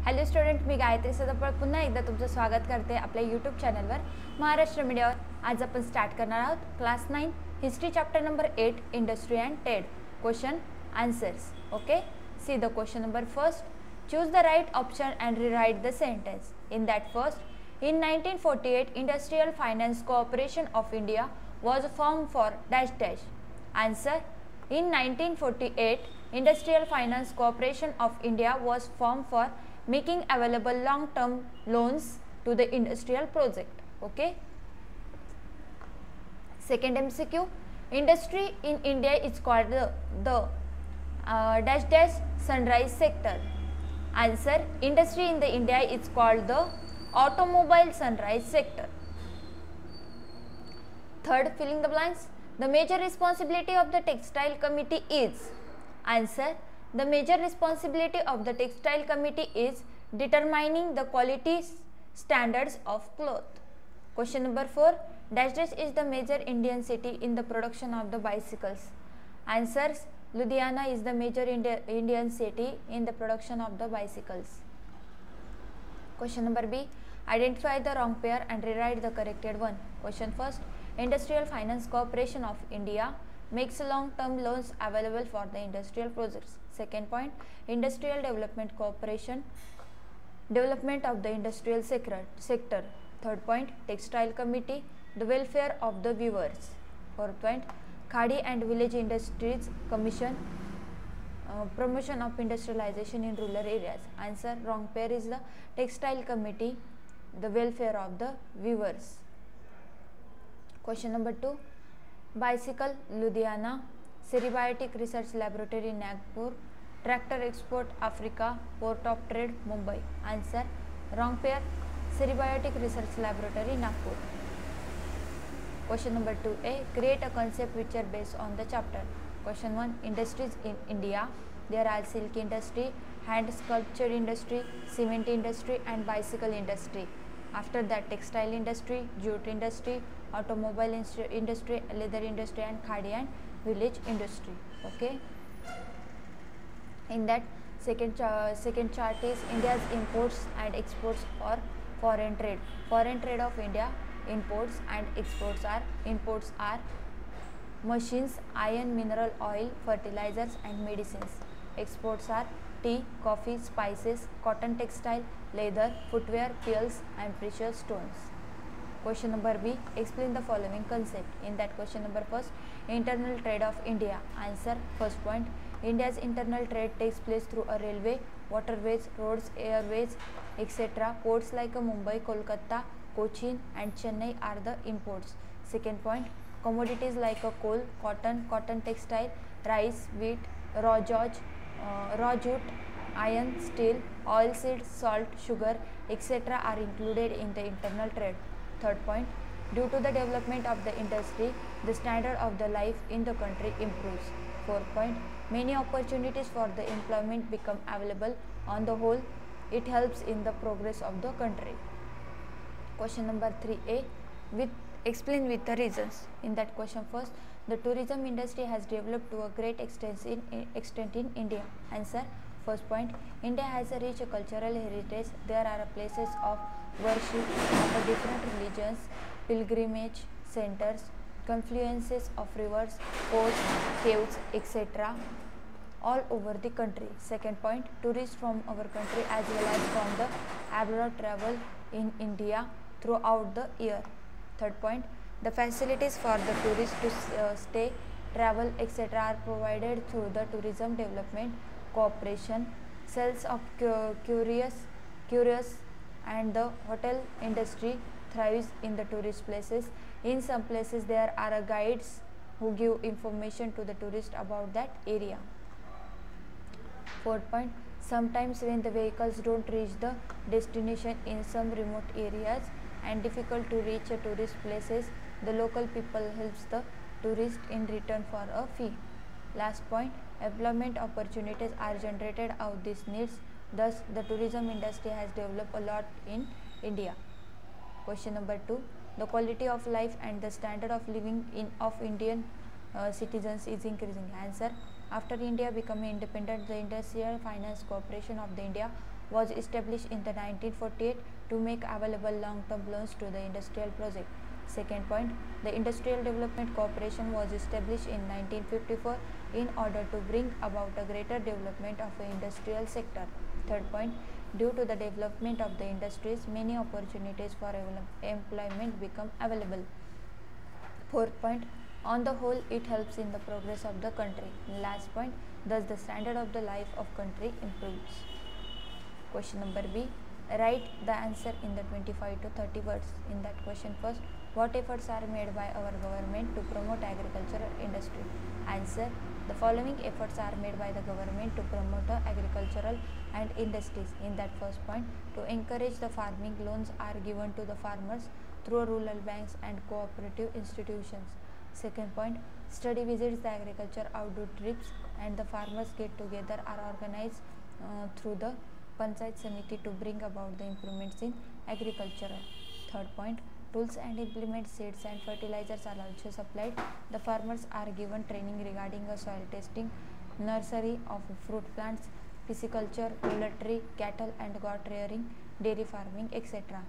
Hello student, मी गायत्री सदाफळ पुन्हा एकदा तुमचं स्वागत करते आपल्या यूट्यूब चॅनलवर महाराष्ट्र मीडियावर. आज आपण स्टार्ट करणार आहोत class 9 history chapter number 8 industry and trade. Question answers. Okay, see the question number first. Choose the right option and rewrite the sentence. In that first, in 1948 Industrial Finance Corporation of India was formed for dash dash. Answer. In 1948 Industrial Finance Corporation of India was formed for making available long-term loans to the industrial project. Okay. Second MCQ. Industry in India is called the dash dash sunrise sector. Answer. Industry in the India is called the automobile sunrise sector. Third, filling the blanks. The major responsibility of the textile committee is. Answer. The major responsibility of the textile committee is determining the quality standards of cloth. Question number 4. Dash dash is the major Indian city in the production of the bicycles. Answers. Ludhiana is the major Indian city in the production of the bicycles. Question number B. Identify the wrong pair and rewrite the corrected one. Question first. Industrial Finance Corporation of India makes long-term loans available for the industrial projects. Second point. Industrial Development Corporation, development of the industrial sector. Third point. Textile Committee, the welfare of the weavers. Fourth point. Khadi and Village Industries Commission, promotion of industrialization in rural areas. Answer. Wrong pair is the Textile Committee, the welfare of the weavers. Question number 2. Bicycle, Ludhiana. Cerebiotic Research Laboratory, Nagpur. Tractor export, Africa. Port of Trade, Mumbai. Answer. Wrong pair. Cerebiotic Research Laboratory, Nagpur. Question number 2A. Create a concept picture based on the chapter. Question 1. Industries in India. There are silk industry, hand sculpture industry, cement industry and bicycle industry. After that, textile industry, jute industry, automobile industry, leather industry and khadi and village industry. Okay. In that second chart is India's imports and exports for foreign trade. Foreign trade of India, imports and exports are, imports are machines, iron, mineral oil, fertilizers and medicines. Exports are tea, coffee, spices, cotton textile, leather, footwear, pearls and precious stones. Question number B. Explain the following concept. In that question number first, internal trade of India. Answer. First point. India's internal trade takes place through a railway, waterways, roads, airways, etc. Ports like Mumbai, Kolkata, Cochin and Chennai are the imports. Second point. Commodities like coal, cotton textile, rice, wheat, raw jute, iron, steel, oilseed, salt, sugar, etc. are included in the internal trade. Third point. Due to the development of the industry, the standard of the life in the country improves. Fourth point. Many opportunities for the employment become available. On the whole, it helps in the progress of the country. Question number 3A. Explain with the reasons. In that question first, the tourism industry has developed to a great extent in India. Answer. First point. India has a rich cultural heritage. There are places of worship of different religions, pilgrimage centers, confluences of rivers, ports, caves, etc. all over the country. Second point. Tourists from our country as well as from the abroad travel in India throughout the year. Third point. The facilities for the tourists to stay, travel, etc. are provided through the Tourism Development Corporation. Sales of curious and the hotel industry thrives in the tourist places. In some places there are guides who give information to the tourist about that area. Fourth point. Sometimes when the vehicles don't reach the destination in some remote areas and difficult to reach tourist places, the local people helps the tourist in return for a fee. Last point. Employment opportunities are generated out of these needs. Thus, the tourism industry has developed a lot in India. Question number 2. The quality of life and the standard of living of Indian citizens is increasing. Answer. After India becoming independent, the Industrial Finance Corporation of the India was established in the 1948 to make available long-term loans to the industrial project. Second point, the Industrial Development Corporation was established in 1954 in order to bring about a greater development of the industrial sector. Third point, due to the development of the industries, many opportunities for employment become available. Fourth point, on the whole, it helps in the progress of the country. Last point, thus the standard of the life of country improves. Question number B, write the answer in the 25 to 30 words. In that question first, what efforts are made by our government to promote agricultural industry? Answer, the following efforts are made by the government to promote agricultural and industries. In that first point, to encourage the farming, loans are given to the farmers through rural banks and cooperative institutions. Second point, study visits, the agriculture outdoor trips and the farmers get together are organized through the Panchayat Samiti to bring about the improvements in agriculture. Third point, tools and implements, seeds and fertilizers are also supplied. The farmers are given training regarding soil testing, nursery of fruit plants, pisciculture, poultry, cattle and goat rearing, dairy farming, etc.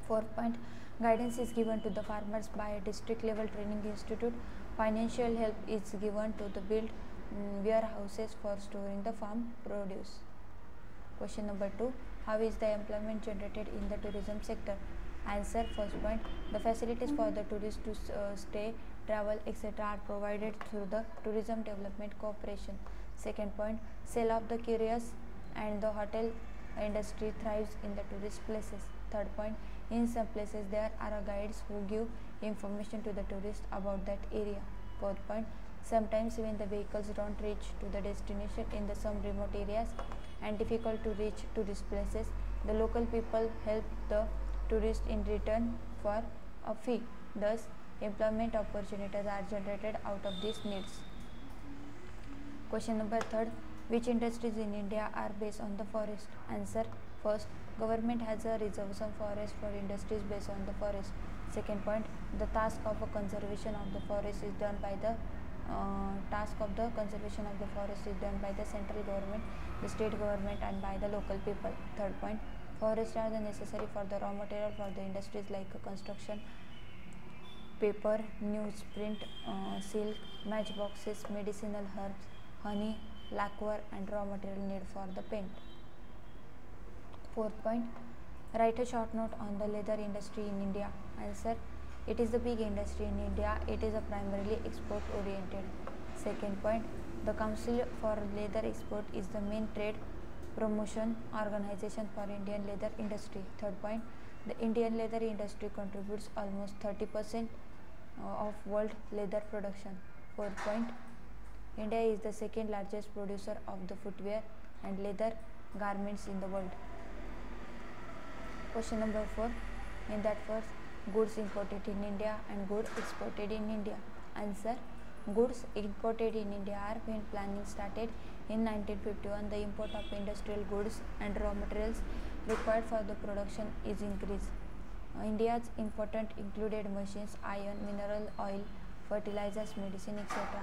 Fourth point, guidance is given to the farmers by a district level training institute. Financial help is given to the build warehouses for storing the farm produce. Question number 2, how is the employment generated in the tourism sector? Answer, first point, the facilities for the tourists to stay, travel, etc. are provided through the Tourism Development Corporation. Second point, sale of the curious and the hotel industry thrives in the tourist places. Third point, in some places there are guides who give information to the tourists about that area. Fourth point, sometimes when the vehicles don't reach to the destination in the some remote areas and difficult to reach tourist places, the local people help the tourists in return for a fee. Thus, employment opportunities are generated out of these needs. Question number 3, which industries in India are based on the forest? Answer, first, government has a reserves of forest for industries based on the forest. Second point, the task of a conservation of the forest is done by the central government, the state government and by the local people. Third point, forests are the necessary for the raw material for the industries like construction, paper, newsprint, silk, matchboxes, medicinal herbs, honey, lacquer and raw material need for the paint. Fourth point, write a short note on the leather industry in India. Answer, it is the big industry in India. It is a primarily export oriented. Second point, the Council for Leather Export is the main trade promotion organization for Indian leather industry. Third point, the Indian leather industry contributes almost 30% of world leather production. Fourth point, India is the second largest producer of the footwear and leather garments in the world. Question number 4, in that first, goods imported in India and goods exported in India. Answer, goods imported in India are when planning started in 1951. The import of industrial goods and raw materials required for the production is increased. India's important included machines, iron, mineral oil, fertilizers, medicine, etc.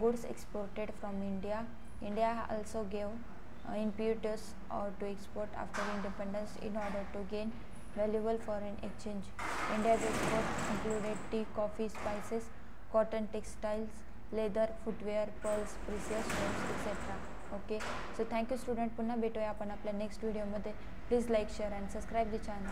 Goods exported from India. India also gave impetus to export after independence in order to gain valuable foreign exchange. India's export included tea, coffee, spices, cotton, textiles, leather, footwear, pearls, precious stones, etc. Okay, so thank you student. पुन्हा भेटूया आपण आपल्या next व्हिडिओमध्ये. Please like, share and subscribe the channel.